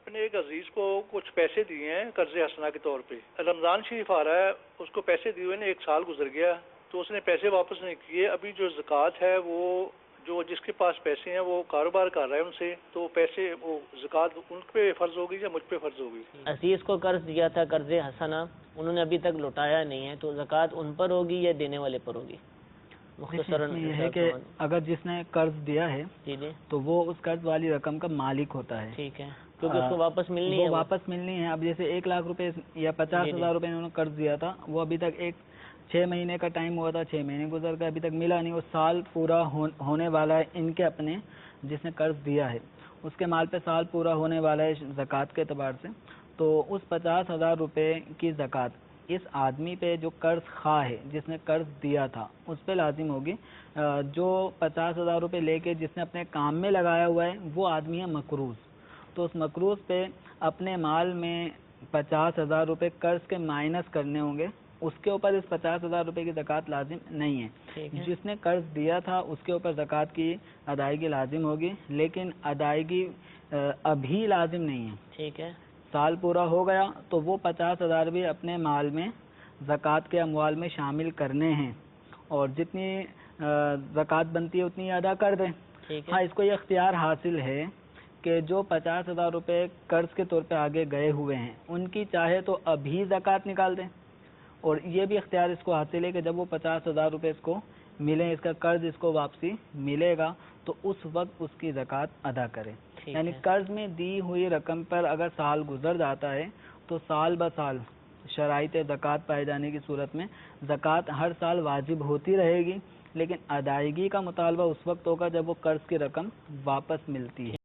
اپنے ایک عزیز کو کچھ پیسے دیے ہیں قرض حسنہ کے طور پہ. رمضان شریف آ رہا ہے, اس کو پیسے دیے ہوئے 1 سال گزر گیا, تو اس نے پیسے واپس نہیں کیے. ابھی جو زکوٰۃ ہے وہ جو جس کے پاس پیسے ہیں وہ کاروبار کر رہا ہے ان سے, تو پیسے وہ زکوٰۃ ان پہ فرض ہوگی یا مجھ پہ فرض ہوگی؟ عزیز کو قرض دیا تھا قرض حسنہ, انہوں نے ابھی تک لوٹایا نہیں ہے, تو زکوٰۃ ان پر ہوگی یا دینے والے پر ہوگی؟ مختصراً یہ ہے کہ اگر جس نے قرض دیا ہے جی جی تو وہ اس قرض والی رقم کا مالک ہوتا ہے. ٹھیک ہے, کیونکہ اس کو واپس ملنی ہے, وہ واپس ملنی ہے. اب جیسے 1 لاکھ روپے یا 50,000 روپے انہوں نے قرض دیا تھا, وہ ابھی تک 6 مہینے کا ٹائم ہوا تھا, 6 مہینے گزر گئے, ابھی تک ملا نہیں. وہ سال پورا ہونے والا ہے ان کے اپنے جس نے قرض دیا ہے, اس کے مال پہ سال پورا ہونے والا ہے زکوٰۃ کے اعتبار سے. تو اس 50,000 روپے کی زکوٰۃ اس آدمی پہ جو قرض خواہ ہے, جس نے قرض دیا تھا, اس پہ لازم ہوگی. جو 50,000 روپے لے کے جس نے اپنے کام میں لگایا ہوا ہے وہ آدمی ہے مقروض, تو اس مقروض پہ اپنے مال میں 50,000 روپے قرض کے مائنس کرنے ہوں گے. اس کے اوپر اس 50,000 روپے کی زکوٰۃ لازم نہیں ہے. جس نے قرض دیا تھا اس کے اوپر زکوٰۃ کی ادائیگی لازم ہوگی, لیکن ادائیگی ابھی لازم نہیں ہے. ٹھیک ہے, سال پورا ہو گیا تو وہ 50,000 بھی اپنے مال میں زکوٰۃ کے اموال میں شامل کرنے ہیں, اور جتنی زکوٰۃ بنتی ہے اتنی ادا کر دیں. ہاں, اس کو یہ اختیار حاصل ہے کہ جو 50,000 روپے قرض کے طور پہ آگے گئے ہوئے ہیں ان کی چاہے تو ابھی زکوٰۃ نکال دیں, اور یہ بھی اختیار اس کو حاصل ہے کہ جب وہ 50,000 روپے اس کو ملیں, اس کا قرض اس کو واپسی ملے گا تو اس وقت اس کی زکوٰۃ ادا کرے. یعنی قرض میں دی ہوئی رقم پر اگر سال گزر جاتا ہے تو سال بہ سال شرائط زکوٰۃ پائے جانے کی صورت میں زکوٰۃ ہر سال واجب ہوتی رہے گی, لیکن ادائیگی کا مطالبہ اس وقت ہوگا جب وہ قرض کی رقم واپس ملتی ہے.